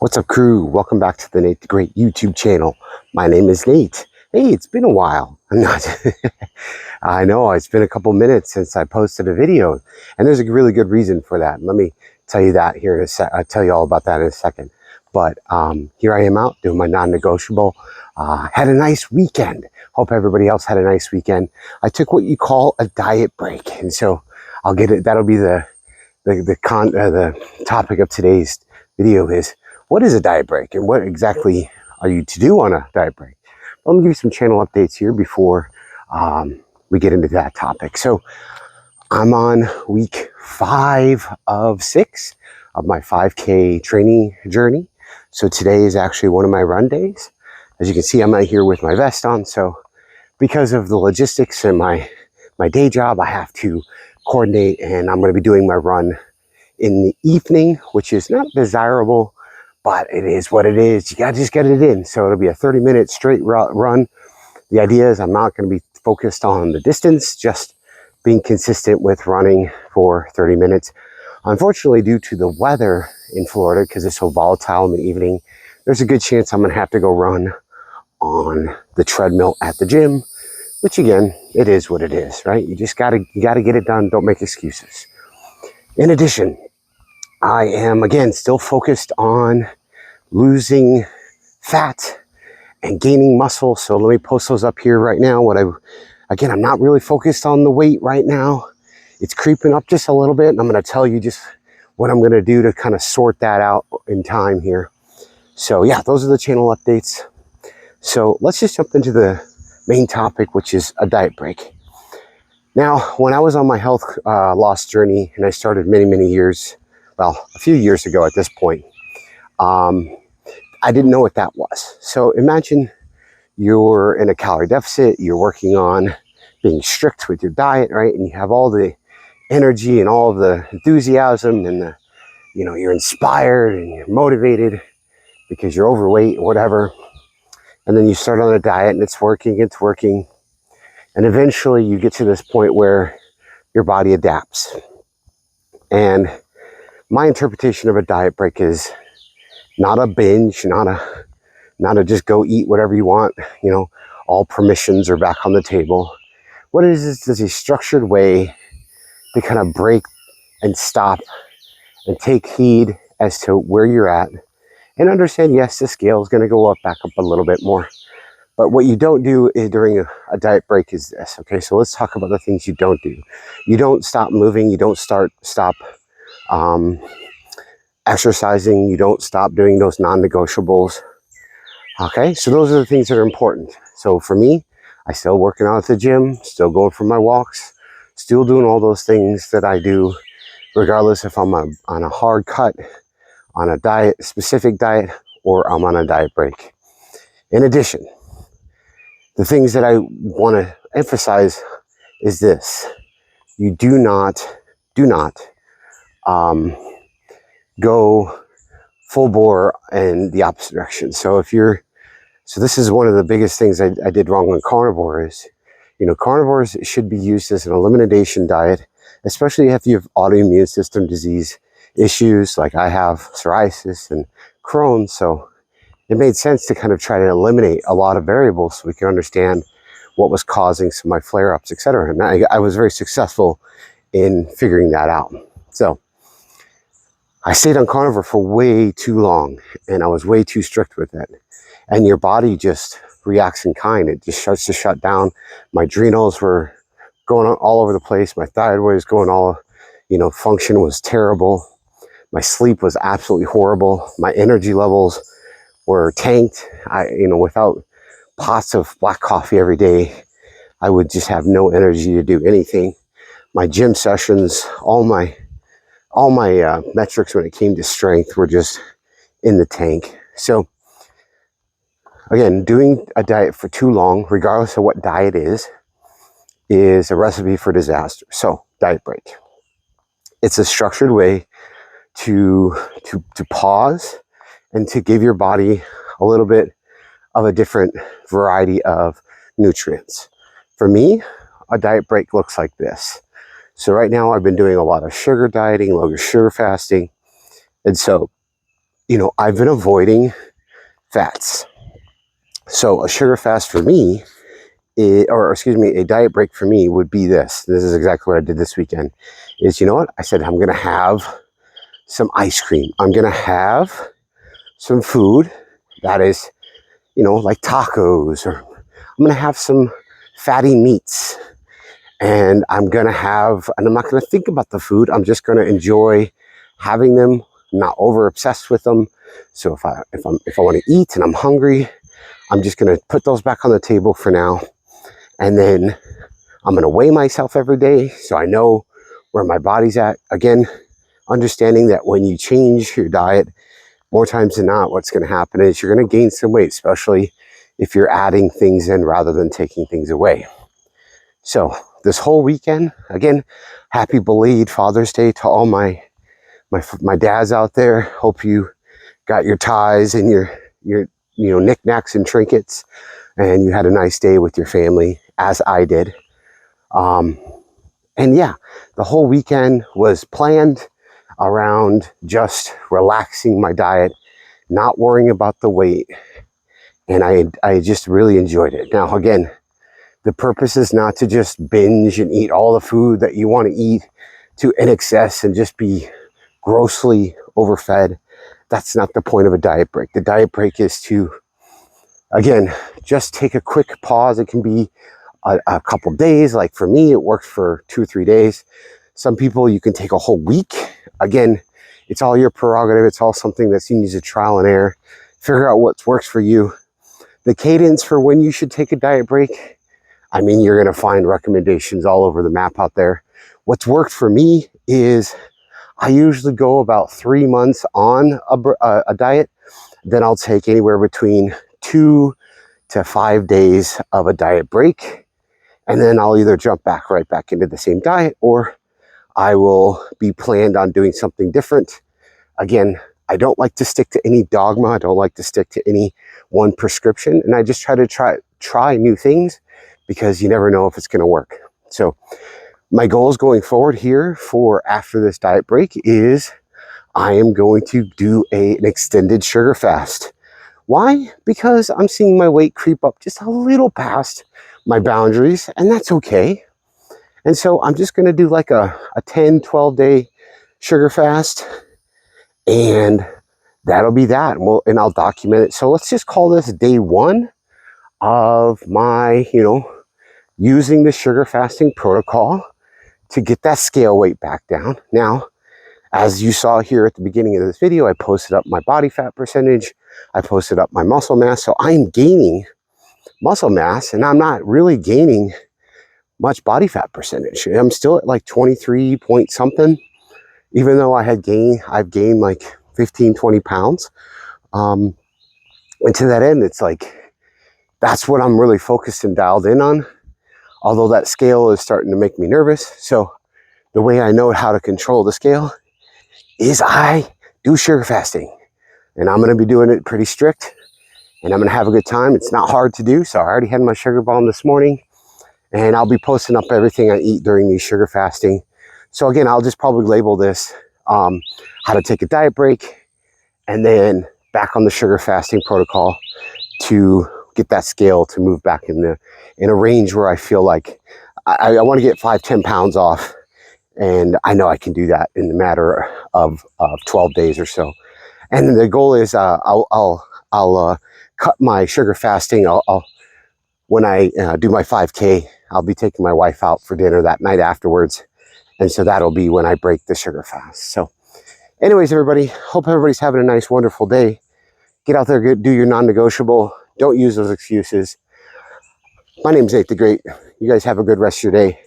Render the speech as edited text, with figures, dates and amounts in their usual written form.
What's up, crew? Welcome back to the Nate the Great YouTube channel. My name is Nate. Hey, it's been a while. I'm not. I know it's been a couple minutes since I posted a video, and there's a really good reason for that. Let me tell you that here in a sec. I'll tell you all about that in a second. But here I am out doing my non-negotiable. Had a nice weekend. Hope everybody else had a nice weekend. I took what you call a diet break, and so I'll get it. That'll be the topic of today's video is, what is a diet break and what exactly are you to do on a diet break? Let me give you some channel updates here before we get into that topic. So I'm on week 5 of 6 of my 5K training journey. So today is actually one of my run days. As you can see, I'm out here with my vest on. So because of the logistics and my day job, I have to coordinate, and I'm going to be doing my run in the evening, which is not desirable, but it is what it is. You gotta just get it in. So it'll be a 30-minute straight run. The idea is I'm not going to be focused on the distance, just being consistent with running for 30 minutes. Unfortunately, due to the weather in Florida, because it's so volatile in the evening, there's a good chance I'm going to have to go run on the treadmill at the gym, which again, it is what it is, right? You gotta get it done. Don't make excuses. In addition, I am again still focused on losing fat and gaining muscle. So let me post those up here right now. I'm not really focused on the weight right now. It's creeping up just a little bit, and I'm going to tell you just what I'm going to do to kind of sort that out in time here. So yeah, those are the channel updates. So let's just jump into the main topic, which is a diet break. Now, when I was on my health loss journey, and I started many years, well, a few years ago at this point, I didn't know what that was. So imagine you're in a calorie deficit, you're working on being strict with your diet, right? And you have all the energy and all of the enthusiasm and you're inspired and you're motivated because you're overweight or whatever. And then you start on a diet and it's working. And eventually you get to this point where your body adapts. And my interpretation of a diet break is not a binge, not a just go eat whatever you want, all permissions are back on the table. What it is a structured way to kind of break and stop and take heed as to where you're at and understand, yes, the scale is going to go back up a little bit more. But what you don't do is during a diet break is this, okay? So let's talk about the things you don't do. You don't stop moving. You don't stop exercising. You don't stop doing those non-negotiables. Okay, so those are the things that are important. So for me, I still working out at the gym, still going for my walks, still doing all those things that I do, regardless if I'm on a hard cut, on a diet, specific diet, or I'm on a diet break. In addition, the things that I want to emphasize is this: you do not go full bore in the opposite direction. So this is one of the biggest things I did wrong on carnivore is, carnivores should be used as an elimination diet, especially if you have autoimmune system disease issues like I have psoriasis and Crohn's. So it made sense to kind of try to eliminate a lot of variables so we can understand what was causing some of my flare-ups, etc. And I was very successful in figuring that out. So I stayed on carnivore for way too long, and I was way too strict with it. And your body just reacts in kind. It just starts to shut down. My adrenals were going all over the place. My thyroid was going function was terrible. My sleep was absolutely horrible. My energy levels were tanked. Without pots of black coffee every day, I would just have no energy to do anything. My gym sessions, all my metrics when it came to strength were just in the tank. So again, doing a diet for too long, regardless of what diet is a recipe for disaster. So diet break. It's a structured way to pause and to give your body a little bit of a different variety of nutrients. For me, a diet break looks like this. So right now I've been doing a lot of sugar dieting, low sugar fasting. And so I've been avoiding fats. So a sugar fast for me, a diet break for me would be this. This is exactly what I did this weekend. Is, you know what? I said, I'm going to have some ice cream. I'm going to have some food that is, like tacos, or I'm going to have some fatty meats. And I'm not going to think about the food. I'm just going to enjoy having them, not over obsessed with them. So if I want to eat and I'm hungry, I'm just going to put those back on the table for now. And then I'm going to weigh myself every day so I know where my body's at. Again, understanding that when you change your diet, more times than not, what's going to happen is you're going to gain some weight, especially if you're adding things in rather than taking things away. So this whole weekend, again, happy belated Father's Day to all my dads out there. Hope you got your ties and your knickknacks and trinkets, and you had a nice day with your family, as I did. And yeah, the whole weekend was planned around just relaxing my diet, not worrying about the weight, and I just really enjoyed it. Now, again, the purpose is not to just binge and eat all the food that you want to eat to in excess and just be grossly overfed. That's not the point of a diet break. The diet break is to, again, just take a quick pause. It can be a couple days. Like for me, it worked for 2 or 3 days. Some people, you can take a whole week. Again, it's all your prerogative. It's all something that's you need to trial and error. Figure out what works for you. The cadence for when you should take a diet break, I mean, you're going to find recommendations all over the map out there. What's worked for me is I usually go about 3 months on a diet. Then I'll take anywhere between 2 to 5 days of a diet break. And then I'll either jump right back into the same diet, or I will be planned on doing something different. Again, I don't like to stick to any dogma. I don't like to stick to any one prescription. And I just try to try new things, because you never know if it's going to work. So my goals going forward here for after this diet break is I am going to do an extended sugar fast. Why? Because I'm seeing my weight creep up just a little past my boundaries, and that's okay. And so I'm just going to do like a 10, 12 day sugar fast, and that'll be that. And I'll document it. So let's just call this day 1 of my, using the sugar fasting protocol to get that scale weight back down. Now, as you saw here at the beginning of this video, I posted up my body fat percentage. I posted up my muscle mass. So I'm gaining muscle mass, and I'm not really gaining much body fat percentage. I'm still at like 23 point something, even though I've gained like 15, 20 pounds. And to that end, it's like, that's what I'm really focused and dialed in on. Although that scale is starting to make me nervous. So the way I know how to control the scale is I do sugar fasting, and I'm going to be doing it pretty strict, and I'm going to have a good time. It's not hard to do. So I already had my sugar bomb this morning, and I'll be posting up everything I eat during these sugar fasting. So again, I'll just probably label this how to take a diet break, and then back on the sugar fasting protocol to get that scale to move back in a range where I feel like I want to get 5-10 pounds off. And I know I can do that in a matter of 12 days or so. And the goal is I'll cut my sugar fasting. When I do my 5K, I'll be taking my wife out for dinner that night afterwards. And so that'll be when I break the sugar fast. So anyways, everybody, hope everybody's having a nice, wonderful day. Get out there, do your non-negotiable. Don't use those excuses. My name's Nate the Great. You guys have a good rest of your day.